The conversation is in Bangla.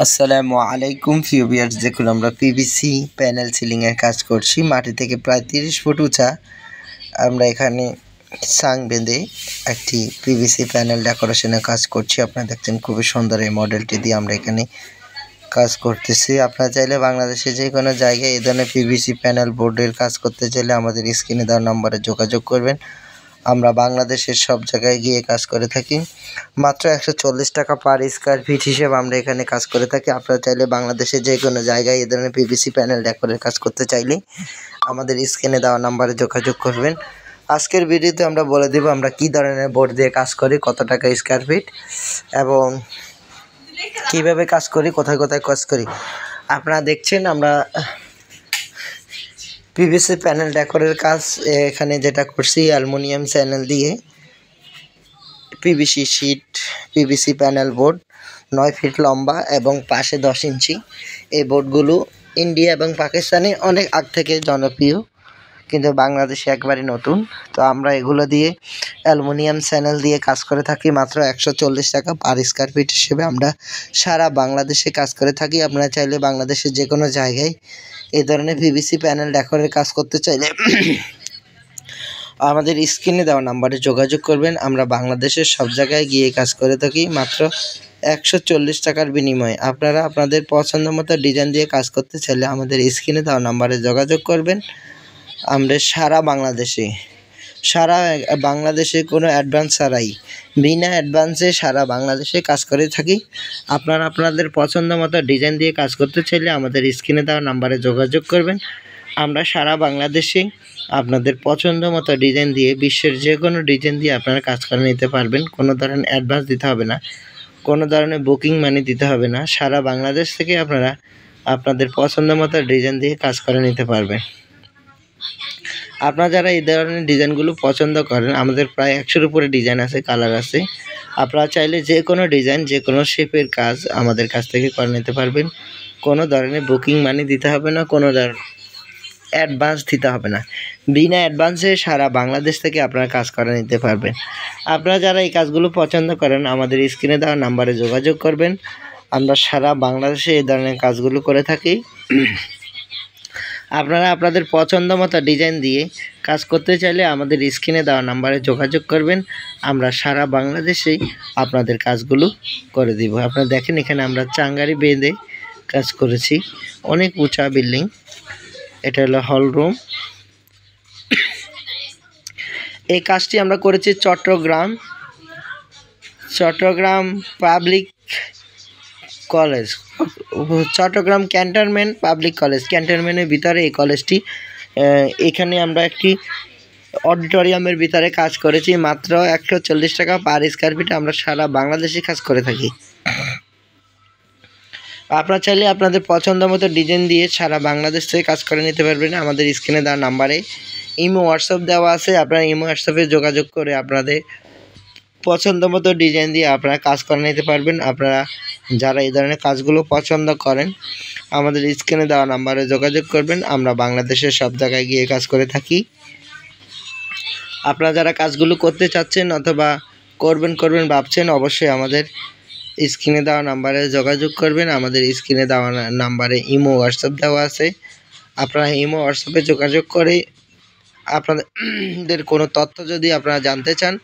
আসসালামু আলাইকুম প্রিয় ভিউয়ার্স, দেখুন আমরা পিভিসি প্যানেল সিলিং এর কাজ করছি। মাটি থেকে প্রায় 30 ফুট উঁচা আমরা এখানে সাং বেঁধে একটি পিভিসি প্যানেল ডেকোরেশনের কাজ করছি। আপনারা দেখছেন খুবই সুন্দর এই মডেলটি দিয়ে আমরা এখানে কাজ করতেছি। আপনারা চাইলে বাংলাদেশে যে কোনো জায়গায় এই ধরনের পিভিসি প্যানেল বোর্ডের কাজ করতে চাইলে আমাদের স্ক্রিনে দেওয়া নম্বরে যোগাযোগ করবেন। আমরা বাংলাদেশের সব জায়গায় গিয়ে কাজ করে থাকি। মাত্র 140 টাকা পার স্কয়ার ফিট হিসেবে আমরা এখানে কাজ করে থাকি। আপনারা চাইলে বাংলাদেশের যে কোনো জায়গায় এই ধরনের পিভিসি প্যানেল ডেকোরের কাজ করতে চাইলে আমাদের স্ক্রিনে দেওয়া নাম্বারে যোগাযোগ করবেন। আজকের ভিডিওতে আমরা বলে দেব আমরা কী ধরনের বোর্ড দিয়ে কাজ করি, কত টাকা স্কয়ার ফিট এবং কীভাবে কাজ করি, কোথায় কোথায় কাজ করি। আপনারা দেখছেন আমরা পিভিসি প্যানেল ডেকোরের কাজ এখানে যেটা করছি, অ্যালুমিনিয়াম চ্যানেল দিয়ে PVC sheet, PVC panel board 9 feet লম্বা এবং পাশে 10 ইঞ্চি। এই বোর্ডগুলো ইন্ডিয়া এবং পাকিস্তানে অনেক আগ থেকে জনপ্রিয়, কিন্তু বাংলাদেশে একবারে নতুন। তো আমরা এগুলো দিয়ে অ্যালুমিনিয়াম চ্যানেল দিয়ে কাজ করে থাকি। মাত্র 140 টাকা পার স্কয়ার ফিট হিসেবে আমরা সারা বাংলাদেশে কাজ করে থাকি। আপনারা চাইলে বাংলাদেশের যে কোনো জায়গায় এই ধরনের পিভিসি প্যানেল ডেকোরের কাজ করতে চাইলে আমাদের স্ক্রিনে দেওয়া নাম্বারে যোগাযোগ করবেন। আমরা বাংলাদেশের সব জায়গায় গিয়ে কাজ করে থাকি মাত্র 140 টাকার বিনিময়ে। আপনারা আপনাদের পছন্দ মতো ডিজাইন দিয়ে কাজ করতে চাইলে আমাদের স্ক্রিনে দেওয়া নাম্বারে যোগাযোগ করবেন। আমরা সারা বাংলাদেশে কোনো অ্যাডভান্স ছাড়াই, বিনা অ্যাডভান্সে সারা বাংলাদেশে কাজ করে থাকি। আপনারা আপনাদের পছন্দ মতো ডিজাইন দিয়ে কাজ করতে চাইলে আমাদের স্ক্রিনে দেওয়া নাম্বারে যোগাযোগ করবেন। আমরা সারা বাংলাদেশে আপনাদের পছন্দ মতো ডিজাইন দিয়ে, বিশ্বের যে কোনো ডিজাইন দিয়ে আপনারা কাজ করে নিতে পারবেন। কোনো ধরনের অ্যাডভান্স দিতে হবে না, কোনো ধরনের বুকিং মানি দিতে হবে না। সারা বাংলাদেশ থেকে আপনারা আপনাদের পছন্দ মতো ডিজাইন দিয়ে কাজ করে নিতে পারবেন। আপনারা যারা এই ধরনের ডিজাইনগুলো পছন্দ করেন, আমাদের প্রায় 100-এর উপরে ডিজাইন আছে, কালার আছে। আপনারা চাইলে যে কোনো ডিজাইন, যে কোনো শেপের কাজ আমাদের কাছ থেকে করে নিতে পারবেন। কোনো ধরনের বুকিং মানি দিতে হবে না, কোনো ধরনের অ্যাডভান্স দিতে হবে না। বিনা অ্যাডভান্সে সারা বাংলাদেশ থেকে আপনারা কাজ করে নিতে পারবেন। আপনারা যারা এই কাজগুলো পছন্দ করেন আমাদের স্ক্রিনে দেওয়া নাম্বারে যোগাযোগ করবেন। আমরা সারা বাংলাদেশে এই ধরনের কাজগুলো করে থাকি। আপনারা আপনাদের পছন্দ মতো ডিজাইন দিয়ে কাজ করতে চাইলে আমাদের স্ক্রিনে দেওয়া নাম্বারে যোগাযোগ করবেন। আমরা সারা বাংলাদেশেই আপনাদের কাজগুলো করে দিব। আপনারা দেখেন এখানে আমরা চাঙ্গারি বেঁধে কাজ করেছি, অনেক উঁচা বিল্ডিং। এটা হলো হল রুম। এই কাজটি আমরা করেছি Chattogram public college, Chattogram cantonment public college, ক্যান্টনমেন্টের ভিতরে এই কলেজটি। এখানে আমরা একটি অডিটোরিয়ামের ভিতরে কাজ করেছি। মাত্র 140 টাকা পার স্কয়ার ফিট আমরা সারা বাংলাদেশে কাজ করে থাকি। আপনারা চাইলে আপনাদের পছন্দ মতো ডিজাইন দিয়ে সারা বাংলাদেশ থেকে কাজ করে নিতে পারবেন। আমাদের স্ক্রিনে দেওয়া নাম্বারে ইমো হোয়াটসঅ্যাপ দেওয়া আছে। আপনারা ইমো হোয়াটসঅ্যাপে যোগাযোগ করে আপনাদের পছন্দ মতো ডিজাইন দিয়ে আপনারা কাজ করে নিতে পারবেন। আপনারা যারা এই ধরনের কাজগুলো পছন্দ করেন আমাদের স্ক্রিনে দেওয়া নাম্বারে যোগাযোগ করবেন। আমরা বাংলাদেশের সব জায়গায় গিয়ে কাজ করে থাকি। আপনারা যারা কাজগুলো করতে চাচ্ছেন অথবা করবেন ভাবছেন, অবশ্যই আমাদের স্ক্রিনে দেওয়া নাম্বারে যোগাযোগ করবেন। আমাদের স্ক্রিনে দেওয়া নাম্বারে ইমো হোয়াটসঅ্যাপ দেওয়া আছে। আপনারা ইমো হোয়াটসঅ্যাপে যোগাযোগ করে আপনাদের কোনো তথ্য যদি আপনারা জানতে চান